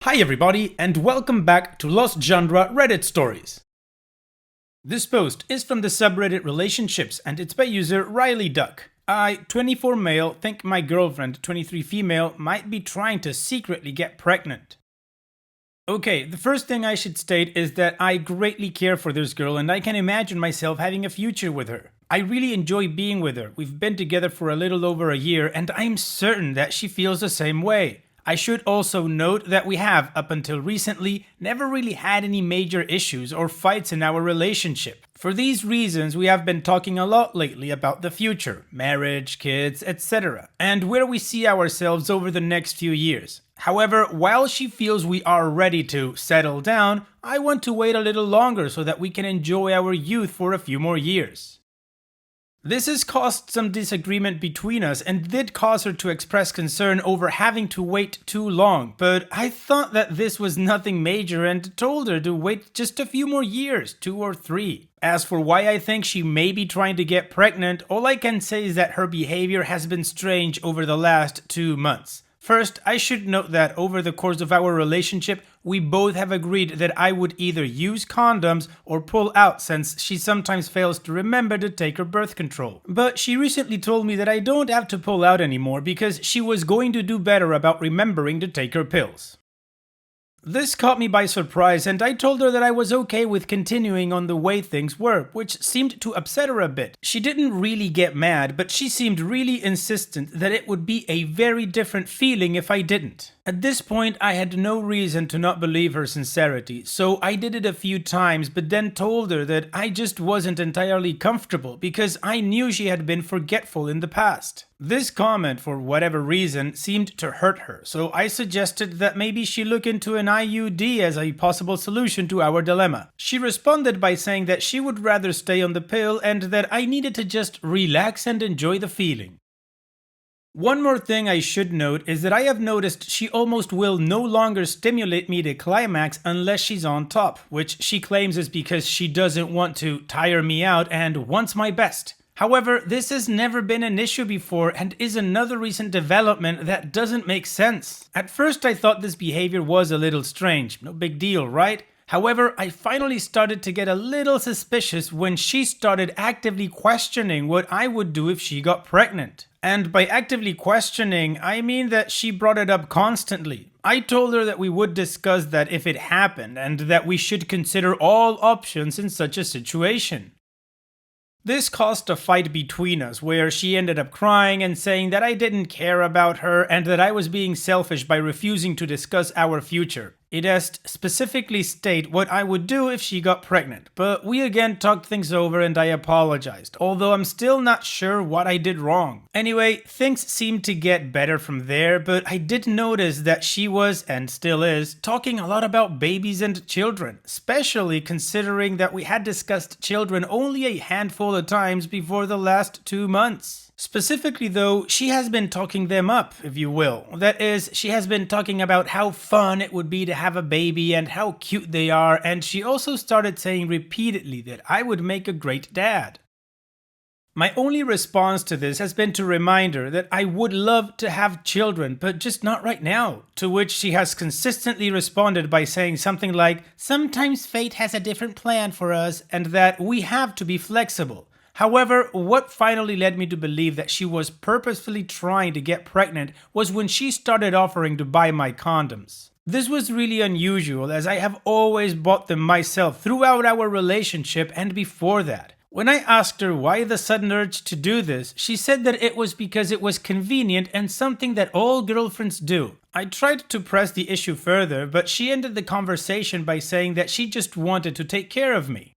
Hi everybody, and welcome back to Lost Genre Reddit Stories. This post is from the subreddit Relationships, and it's by user Riley Duck. I, 24 male, think my girlfriend, 23 female, might be trying to secretly get pregnant. Okay, the first thing I should state is that I greatly care for this girl and I can imagine myself having a future with her. I really enjoy being with her. We've been together for a little over a year and I'm certain that she feels the same way. I should also note that we have, up until recently, never really had any major issues or fights in our relationship. For these reasons, we have been talking a lot lately about the future, marriage, kids, etc., and where we see ourselves over the next few years. However, while she feels we are ready to settle down, I want to wait a little longer so that we can enjoy our youth for a few more years. This has caused some disagreement between us and did cause her to express concern over having to wait too long, but I thought that this was nothing major and told her to wait just a few more years, 2 or 3. As for why I think she may be trying to get pregnant, all I can say is that her behavior has been strange over the last 2 months. First, I should note that over the course of our relationship, we both have agreed that I would either use condoms or pull out since she sometimes fails to remember to take her birth control. But she recently told me that I don't have to pull out anymore because she was going to do better about remembering to take her pills. This caught me by surprise and I told her that I was okay with continuing on the way things were, which seemed to upset her a bit. She didn't really get mad, but she seemed really insistent that it would be a very different feeling if I didn't. At this point, I had no reason to not believe her sincerity, so I did it a few times but then told her that I just wasn't entirely comfortable because I knew she had been forgetful in the past. This comment, for whatever reason, seemed to hurt her, so I suggested that maybe she look into an IUD as a possible solution to our dilemma. She responded by saying that she would rather stay on the pill and that I needed to just relax and enjoy the feeling. One more thing I should note is that I have noticed she almost will no longer stimulate me to climax unless she's on top, which she claims is because she doesn't want to tire me out and wants my best. However, this has never been an issue before and is another recent development that doesn't make sense. At first I thought this behavior was a little strange, no big deal, right? However, I finally started to get a little suspicious when she started actively questioning what I would do if she got pregnant. And by actively questioning, I mean that she brought it up constantly. I told her that we would discuss that if it happened and that we should consider all options in such a situation. This caused a fight between us where she ended up crying and saying that I didn't care about her and that I was being selfish by refusing to discuss our future. It asked specifically state what I would do if she got pregnant, but we again talked things over and I apologized, although I'm still not sure what I did wrong. Anyway, things seemed to get better from there, but I did notice that she was, and still is, talking a lot about babies and children, especially considering that we had discussed children only a handful of times before the last 2 months. Specifically though, she has been talking them up, if you will. That is, she has been talking about how fun it would be to have a baby and how cute they are, and she also started saying repeatedly that I would make a great dad. My only response to this has been to remind her that I would love to have children, but just not right now. To which she has consistently responded by saying something like, "Sometimes fate has a different plan for us," and that we have to be flexible. However, what finally led me to believe that she was purposefully trying to get pregnant was when she started offering to buy my condoms. This was really unusual as I have always bought them myself throughout our relationship and before that. When I asked her why the sudden urge to do this, she said that it was because it was convenient and something that all girlfriends do. I tried to press the issue further, but she ended the conversation by saying that she just wanted to take care of me.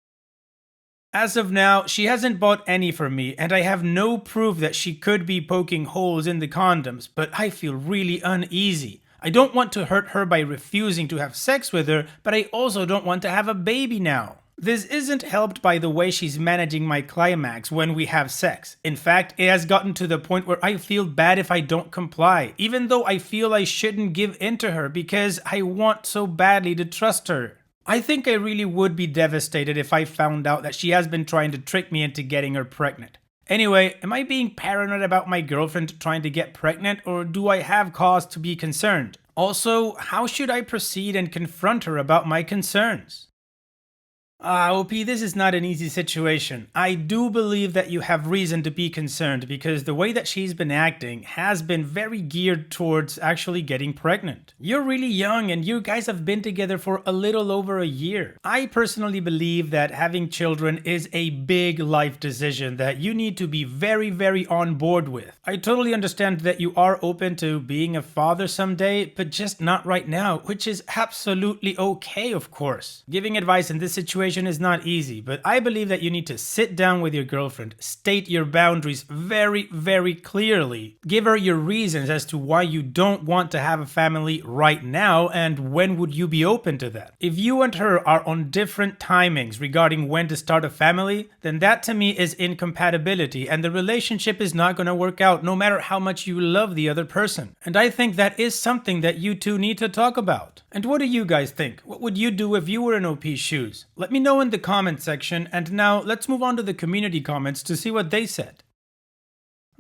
As of now, she hasn't bought any for me, and I have no proof that she could be poking holes in the condoms, but I feel really uneasy. I don't want to hurt her by refusing to have sex with her, but I also don't want to have a baby now. This isn't helped by the way she's managing my climax when we have sex. In fact, it has gotten to the point where I feel bad if I don't comply, even though I feel I shouldn't give in to her because I want so badly to trust her. I think I really would be devastated if I found out that she has been trying to trick me into getting her pregnant. Anyway, am I being paranoid about my girlfriend trying to get pregnant, or do I have cause to be concerned? Also, how should I proceed and confront her about my concerns? OP, this is not an easy situation. I do believe that you have reason to be concerned because the way that she's been acting has been very geared towards actually getting pregnant. You're really young and you guys have been together for a little over a year. I personally believe that having children is a big life decision that you need to be very, very on board with. I totally understand that you are open to being a father someday, but just not right now, which is absolutely okay, of course. Giving advice in this situation is not easy, but I believe that you need to sit down with your girlfriend, state your boundaries very, very clearly, give her your reasons as to why you don't want to have a family right now and when would you be open to that. If you and her are on different timings regarding when to start a family, then that to me is incompatibility and the relationship is not going to work out no matter how much you love the other person. And I think that is something that you two need to talk about. And what do you guys think? What would you do if you were in OP's shoes? Let me know in the comment section, and now let's move on to the community comments to see what they said.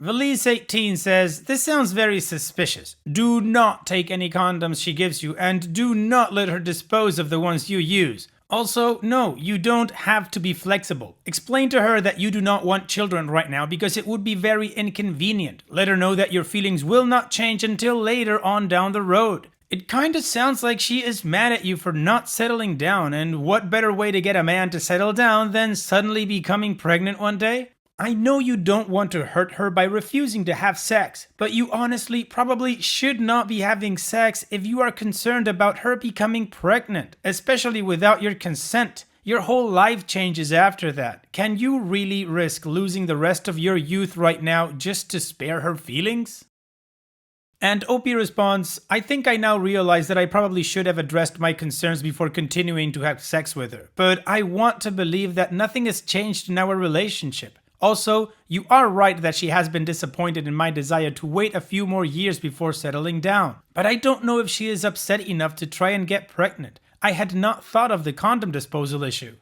Valise18 says, "This sounds very suspicious. Do not take any condoms she gives you, and do not let her dispose of the ones you use. Also, no, you don't have to be flexible. Explain to her that you do not want children right now because it would be very inconvenient. Let her know that your feelings will not change until later on down the road." It kinda sounds like she is mad at you for not settling down, and what better way to get a man to settle down than suddenly becoming pregnant one day? I know you don't want to hurt her by refusing to have sex, but you honestly probably should not be having sex if you are concerned about her becoming pregnant, especially without your consent. Your whole life changes after that. Can you really risk losing the rest of your youth right now just to spare her feelings? And OP responds, "I think I now realize that I probably should have addressed my concerns before continuing to have sex with her, but I want to believe that nothing has changed in our relationship. Also, you are right that she has been disappointed in my desire to wait a few more years before settling down, but I don't know if she is upset enough to try and get pregnant. I had not thought of the condom disposal issue."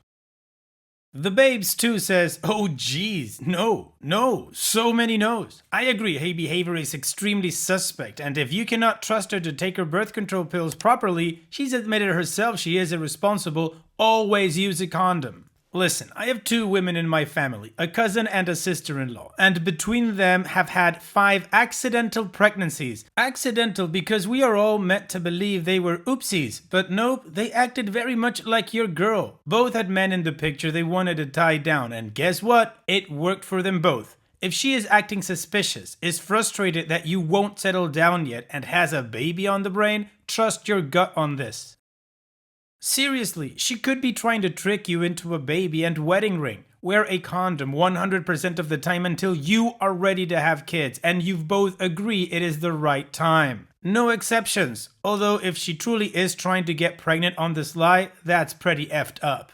The Babes too says, "Oh geez, no, so many no's. I agree her behavior is extremely suspect, and if you cannot trust her to take her birth control pills properly, she's admitted herself she is irresponsible, always use a condom. Listen, I have 2 women in my family, a cousin and a sister-in-law, and between them have had 5 accidental pregnancies. Accidental because we are all meant to believe they were oopsies, but nope, they acted very much like your girl. Both had men in the picture they wanted to tie down, and guess what? It worked for them both. If she is acting suspicious, is frustrated that you won't settle down yet, and has a baby on the brain, trust your gut on this. Seriously, she could be trying to trick you into a baby and wedding ring. Wear a condom 100% of the time until you are ready to have kids and you've both agreed it is the right time. No exceptions, although if she truly is trying to get pregnant on the sly, that's pretty effed up."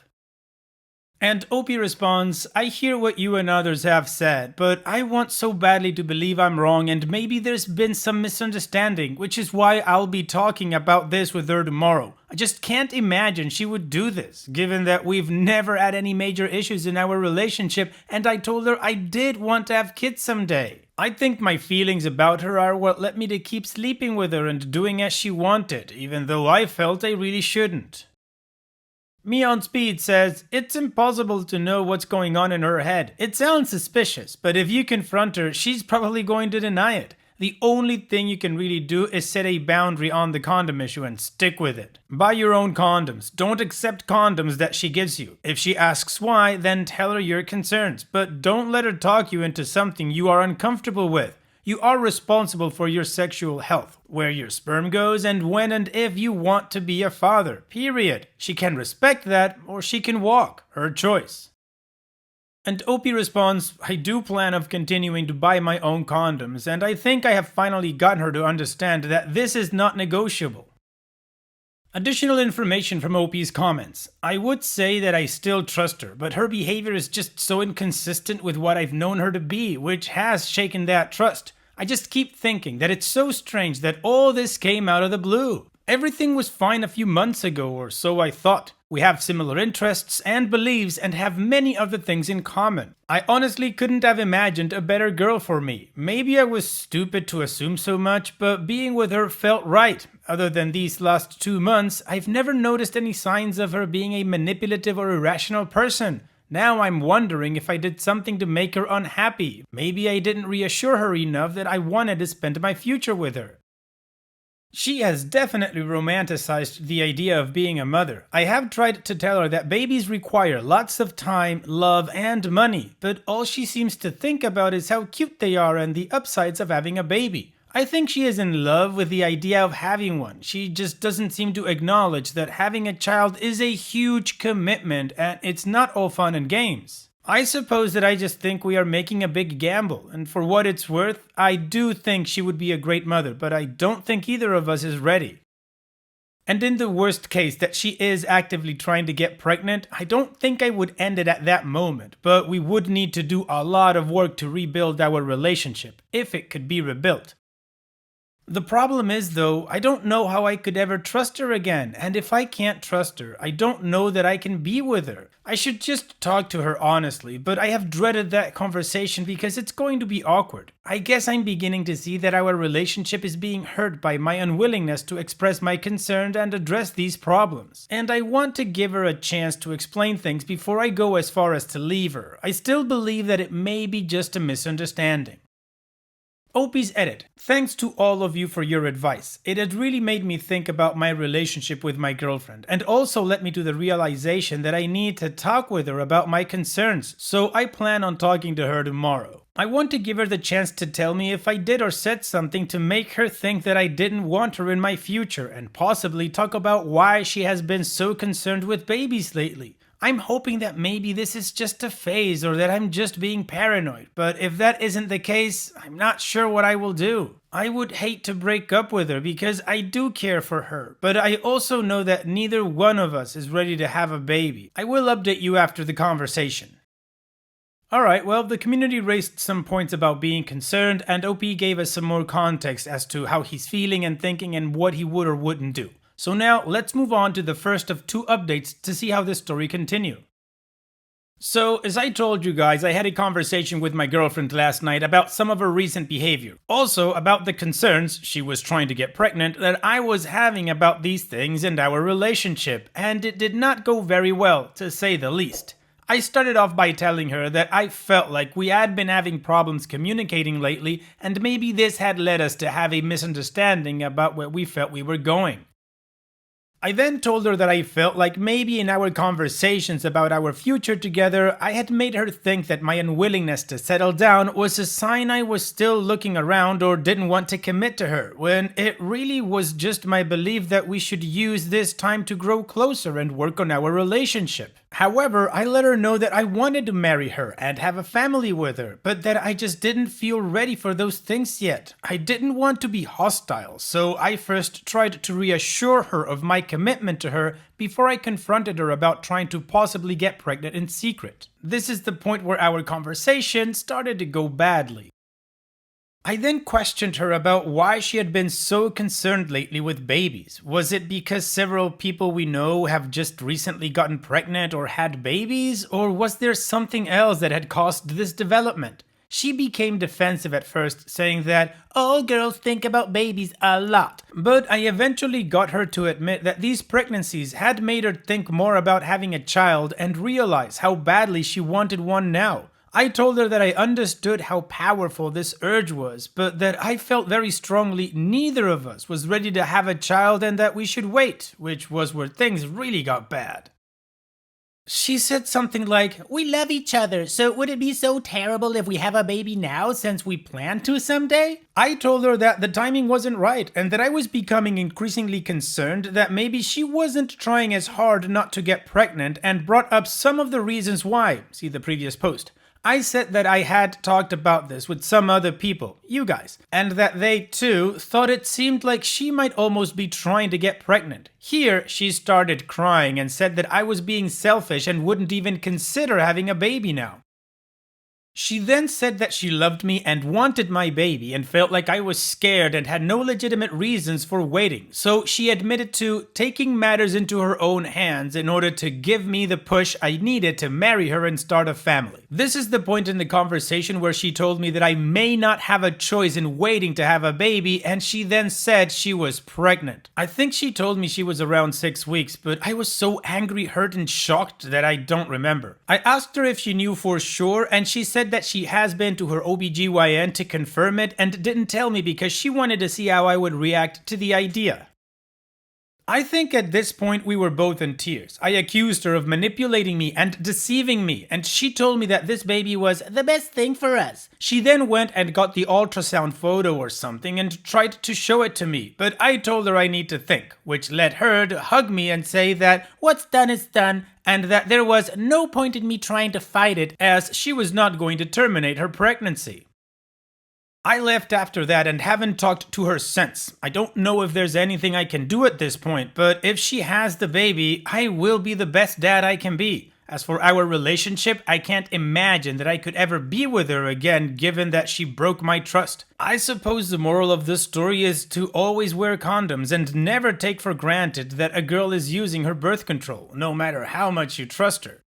And OP responds, "I hear what you and others have said, but I want so badly to believe I'm wrong and maybe there's been some misunderstanding, which is why I'll be talking about this with her tomorrow. I just can't imagine she would do this, given that we've never had any major issues in our relationship and I told her I did want to have kids someday. I think my feelings about her are what led me to keep sleeping with her and doing as she wanted, even though I felt I really shouldn't." Me on Speed says, "It's impossible to know what's going on in her head. It sounds suspicious, but if you confront her, she's probably going to deny it. The only thing you can really do is set a boundary on the condom issue and stick with it. Buy your own condoms. Don't accept condoms that she gives you. If she asks why, then tell her your concerns, but don't let her talk you into something you are uncomfortable with. You are responsible for your sexual health, where your sperm goes, and when and if you want to be a father, period. She can respect that, or she can walk. Her choice." And OP responds, "I do plan of continuing to buy my own condoms, and I think I have finally gotten her to understand that this is not negotiable." Additional information from OP's comments. "I would say that I still trust her, but her behavior is just so inconsistent with what I've known her to be, which has shaken that trust. I just keep thinking that it's so strange that all this came out of the blue. Everything was fine a few months ago, or so I thought. We have similar interests and beliefs and have many other things in common. I honestly couldn't have imagined a better girl for me. Maybe I was stupid to assume so much, but being with her felt right. Other than these last 2 months, I've never noticed any signs of her being a manipulative or irrational person. Now I'm wondering if I did something to make her unhappy. Maybe I didn't reassure her enough that I wanted to spend my future with her. She has definitely romanticized the idea of being a mother. I have tried to tell her that babies require lots of time, love, and money, but all she seems to think about is how cute they are and the upsides of having a baby. I think she is in love with the idea of having one. She just doesn't seem to acknowledge that having a child is a huge commitment and it's not all fun and games. I suppose that I just think we are making a big gamble, and for what it's worth, I do think she would be a great mother, but I don't think either of us is ready. And in the worst case that she is actively trying to get pregnant, I don't think I would end it at that moment, but we would need to do a lot of work to rebuild our relationship, if it could be rebuilt. The problem is, though, I don't know how I could ever trust her again, and if I can't trust her, I don't know that I can be with her. I should just talk to her honestly, but I have dreaded that conversation because it's going to be awkward. I guess I'm beginning to see that our relationship is being hurt by my unwillingness to express my concern and address these problems. And I want to give her a chance to explain things before I go as far as to leave her. I still believe that it may be just a misunderstanding. Opie's edit. Thanks to all of you for your advice. It had really made me think about my relationship with my girlfriend and also led me to the realization that I need to talk with her about my concerns, so I plan on talking to her tomorrow. I want to give her the chance to tell me if I did or said something to make her think that I didn't want her in my future and possibly talk about why she has been so concerned with babies lately. I'm hoping that maybe this is just a phase or that I'm just being paranoid, but if that isn't the case, I'm not sure what I will do. I would hate to break up with her because I do care for her, but I also know that neither one of us is ready to have a baby. I will update you after the conversation. Alright, well, the community raised some points about being concerned, and OP gave us some more context as to how he's feeling and thinking and what he would or wouldn't do. So now, let's move on to the first of 2 updates to see how this story continues. So, as I told you guys, I had a conversation with my girlfriend last night about some of her recent behavior. Also, about the concerns, she was trying to get pregnant, that I was having about these things and our relationship, and it did not go very well, to say the least. I started off by telling her that I felt like we had been having problems communicating lately, and maybe this had led us to have a misunderstanding about where we felt we were going. I then told her that I felt like maybe in our conversations about our future together, I had made her think that my unwillingness to settle down was a sign I was still looking around or didn't want to commit to her, when it really was just my belief that we should use this time to grow closer and work on our relationship. However, I let her know that I wanted to marry her and have a family with her, but that I just didn't feel ready for those things yet. I didn't want to be hostile, so I first tried to reassure her of my commitment to her before I confronted her about trying to possibly get pregnant in secret. This is the point where our conversation started to go badly. I then questioned her about why she had been so concerned lately with babies. Was it because several people we know have just recently gotten pregnant or had babies, or was there something else that had caused this development? She became defensive at first, saying that all girls think about babies a lot, but I eventually got her to admit that these pregnancies had made her think more about having a child and realize how badly she wanted one now. I told her that I understood how powerful this urge was, but that I felt very strongly neither of us was ready to have a child and that we should wait, which was where things really got bad. She said something like, "We love each other, so would it be so terrible if we have a baby now since we plan to someday?" I told her that the timing wasn't right and that I was becoming increasingly concerned that maybe she wasn't trying as hard not to get pregnant and brought up some of the reasons why. See the previous post. I said that I had talked about this with some other people, you guys, and that they too thought it seemed like she might almost be trying to get pregnant. Here, she started crying and said that I was being selfish and wouldn't even consider having a baby now. She then said that she loved me and wanted my baby and felt like I was scared and had no legitimate reasons for waiting, so she admitted to taking matters into her own hands in order to give me the push I needed to marry her and start a family. This is the point in the conversation where she told me that I may not have a choice in waiting to have a baby, and she then said she was pregnant. I think she told me she was around 6 weeks, but I was so angry, hurt, and shocked that I don't remember. I asked her if she knew for sure, and she said that she has been to her OBGYN to confirm it and didn't tell me because she wanted to see how I would react to the idea. I think at this point we were both in tears. I accused her of manipulating me and deceiving me, and she told me that this baby was the best thing for us. She then went and got the ultrasound photo or something and tried to show it to me, but I told her I need to think, which led her to hug me and say that what's done is done, and that there was no point in me trying to fight it as she was not going to terminate her pregnancy. I left after that and haven't talked to her since. I don't know if there's anything I can do at this point, but if she has the baby, I will be the best dad I can be. As for our relationship, I can't imagine that I could ever be with her again given that she broke my trust. I suppose the moral of this story is to always wear condoms and never take for granted that a girl is using her birth control, no matter how much you trust her.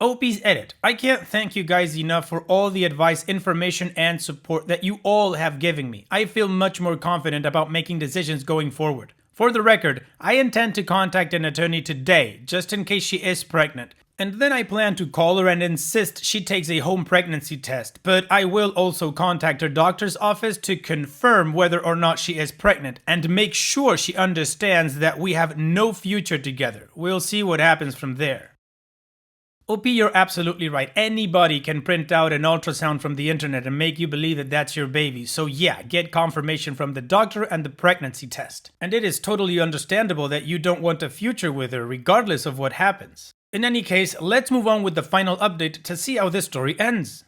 OP's edit. I can't thank you guys enough for all the advice, information, and support that you all have given me. I feel much more confident about making decisions going forward. For the record, I intend to contact an attorney today, just in case she is pregnant. And then I plan to call her and insist she takes a home pregnancy test, but I will also contact her doctor's office to confirm whether or not she is pregnant and make sure she understands that we have no future together. We'll see what happens from there. OP, you're absolutely right. Anybody can print out an ultrasound from the internet and make you believe that that's your baby. So yeah, get confirmation from the doctor and the pregnancy test. And it is totally understandable that you don't want a future with her, regardless of what happens. In any case, let's move on with the final update to see how this story ends.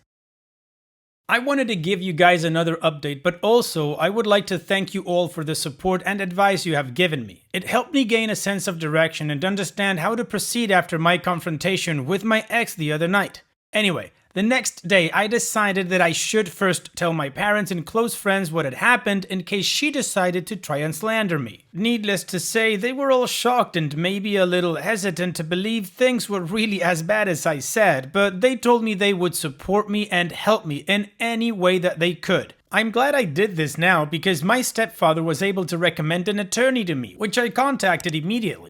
I wanted to give you guys another update, but also I would like to thank you all for the support and advice you have given me. It helped me gain a sense of direction and understand how to proceed after my confrontation with my ex the other night. Anyway, the next day I decided that I should first tell my parents and close friends what had happened in case she decided to try and slander me. Needless to say, they were all shocked and maybe a little hesitant to believe things were really as bad as I said, but they told me they would support me and help me in any way that they could. I'm glad I did this now because my stepfather was able to recommend an attorney to me, which I contacted immediately.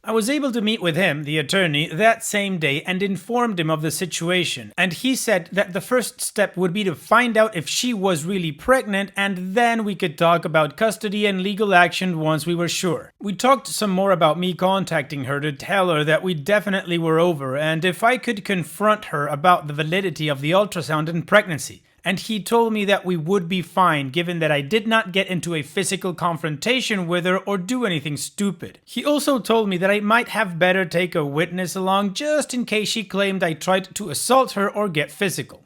I was able to meet with him, the attorney, that same day and informed him of the situation, and he said that the first step would be to find out if she was really pregnant, and then we could talk about custody and legal action once we were sure. We talked some more about me contacting her to tell her that we definitely were over and if I could confront her about the validity of the ultrasound and pregnancy. And he told me that we would be fine given that I did not get into a physical confrontation with her or do anything stupid. He also told me that I might have better take a witness along just in case she claimed I tried to assault her or get physical.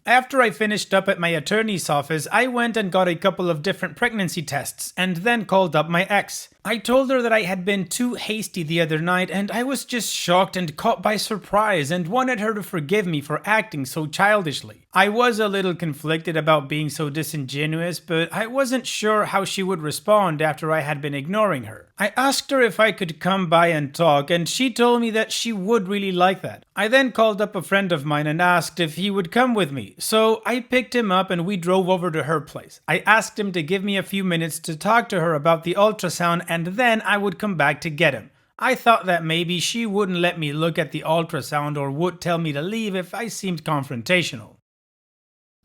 After I finished up at my attorney's office, I went and got a couple of different pregnancy tests and then called up my ex. I told her that I had been too hasty the other night and I was just shocked and caught by surprise and wanted her to forgive me for acting so childishly. I was a little conflicted about being so disingenuous, but I wasn't sure how she would respond after I had been ignoring her. I asked her if I could come by and talk, and she told me that she would really like that. I then called up a friend of mine and asked if he would come with me, so I picked him up and we drove over to her place. I asked him to give me a few minutes to talk to her about the ultrasound and then I would come back to get him. I thought that maybe she wouldn't let me look at the ultrasound or would tell me to leave if I seemed confrontational.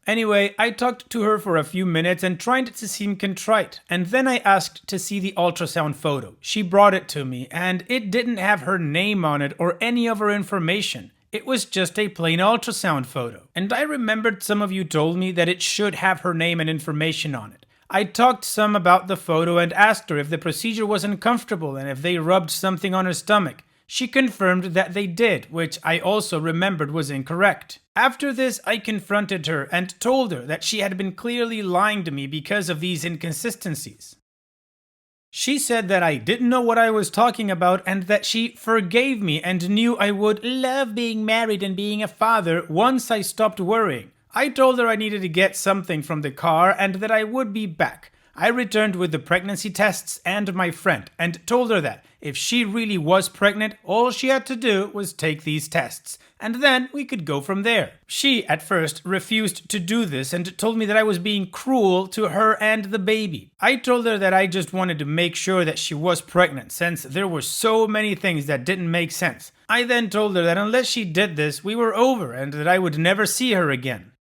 Anyway, I talked to her for a few minutes and tried to seem contrite, and then I asked to see the ultrasound photo. She brought it to me, and it didn't have her name on it or any of her information. It was just a plain ultrasound photo, and I remembered some of you told me that it should have her name and information on it. I talked some about the photo and asked her if the procedure was uncomfortable and if they rubbed something on her stomach. She confirmed that they did, which I also remembered was incorrect. After this, I confronted her and told her that she had been clearly lying to me because of these inconsistencies. She said that I didn't know what I was talking about and that she forgave me and knew I would love being married and being a father once I stopped worrying. I told her I needed to get something from the car and that I would be back. I returned with the pregnancy tests and my friend and told her that if she really was pregnant, all she had to do was take these tests, and then we could go from there. She, at first, refused to do this and told me that I was being cruel to her and the baby. I told her that I just wanted to make sure that she was pregnant, since there were so many things that didn't make sense. I then told her that unless she did this, we were over and that I would never see her again.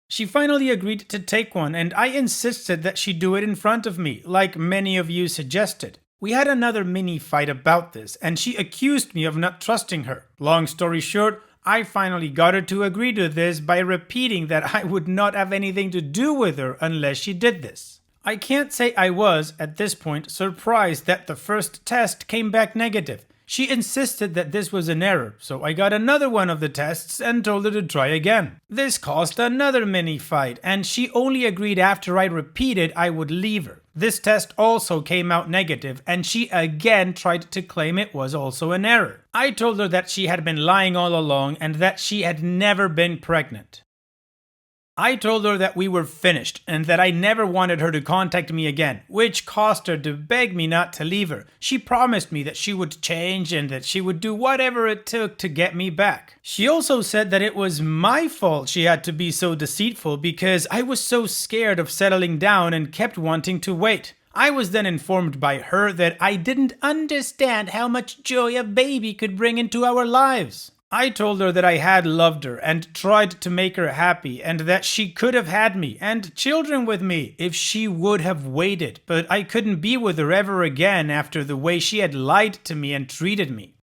She finally agreed to take one, and I insisted that she do it in front of me, like many of you suggested. We had another mini fight about this, and she accused me of not trusting her. Long story short, I finally got her to agree to this by repeating that I would not have anything to do with her unless she did this. I can't say I was, at this point, surprised that the first test came back negative. She insisted that this was an error, so I got another one of the tests and told her to try again. This caused another mini fight, and she only agreed after I repeated I would leave her. This test also came out negative, and she again tried to claim it was also an error. I told her that she had been lying all along and that she had never been pregnant. I told her that we were finished and that I never wanted her to contact me again, which caused her to beg me not to leave her. She promised me that she would change and that she would do whatever it took to get me back. She also said that it was my fault she had to be so deceitful because I was so scared of settling down and kept wanting to wait. I was then informed by her that I didn't understand how much joy a baby could bring into our lives. I told her that I had loved her and tried to make her happy and that she could have had me and children with me if she would have waited, but I couldn't be with her ever again after the way she had lied to me and treated me.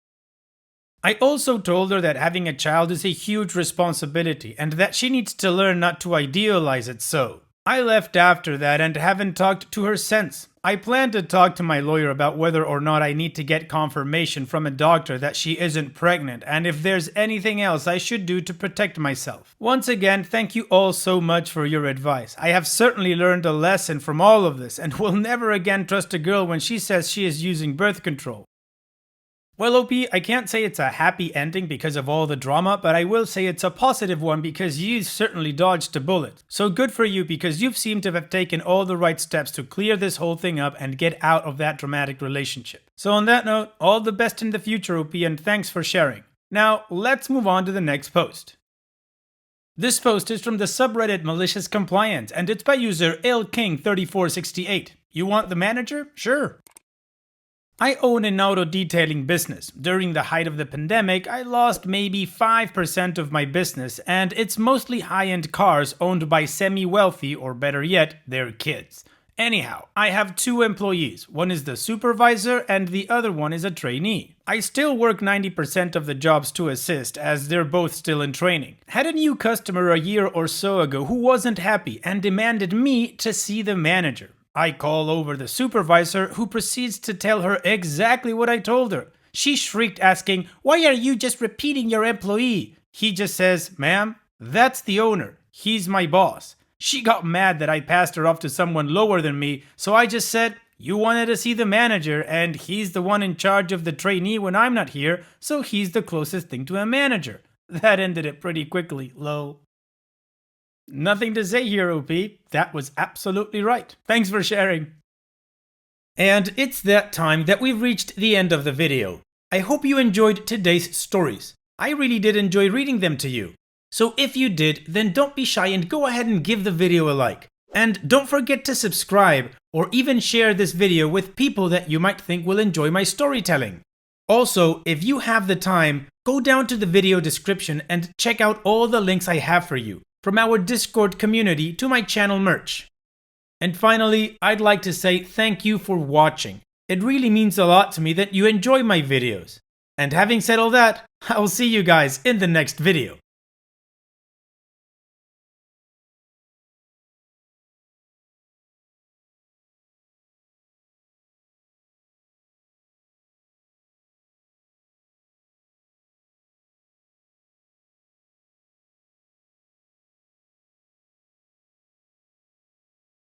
I also told her that having a child is a huge responsibility and that she needs to learn not to idealize it so. I left after that and haven't talked to her since. I plan to talk to my lawyer about whether or not I need to get confirmation from a doctor that she isn't pregnant and if there's anything else I should do to protect myself. Once again, thank you all so much for your advice. I have certainly learned a lesson from all of this and will never again trust a girl when she says she is using birth control. Well, OP, I can't say it's a happy ending because of all the drama, but I will say it's a positive one because you certainly dodged a bullet. So good for you because you've seemed to have taken all the right steps to clear this whole thing up and get out of that dramatic relationship. So on that note, all the best in the future, OP, and thanks for sharing. Now, let's move on to the next post. This post is from the subreddit Malicious Compliance, and it's by user ilking3468. You want the manager? Sure. I own an auto detailing business. During the height of the pandemic, I lost maybe 5% of my business, and it's mostly high-end cars owned by semi-wealthy, or better yet, their kids. Anyhow, I have 2 employees. One is the supervisor and the other one is a trainee. I still work 90% of the jobs to assist as they're both still in training. Had a new customer a year or so ago who wasn't happy and demanded me to see the manager. I call over the supervisor who proceeds to tell her exactly what I told her. She shrieked asking, "Why are you just repeating your employee?" He just says, "Ma'am, that's the owner. He's my boss." She got mad that I passed her off to someone lower than me, so I just said, "You wanted to see the manager and he's the one in charge of the trainee when I'm not here, so he's the closest thing to a manager." That ended it pretty quickly, lol. Nothing to say here, OP. That was absolutely right. Thanks for sharing. And it's that time that we've reached the end of the video. I hope you enjoyed today's stories. I really did enjoy reading them to you. So if you did, then don't be shy and go ahead and give the video a like. And don't forget to subscribe or even share this video with people that you might think will enjoy my storytelling. Also, if you have the time, go down to the video description and check out all the links I have for you, from our Discord community to my channel merch. And finally, I'd like to say thank you for watching. It really means a lot to me that you enjoy my videos. And having said all that, I'll see you guys in the next video.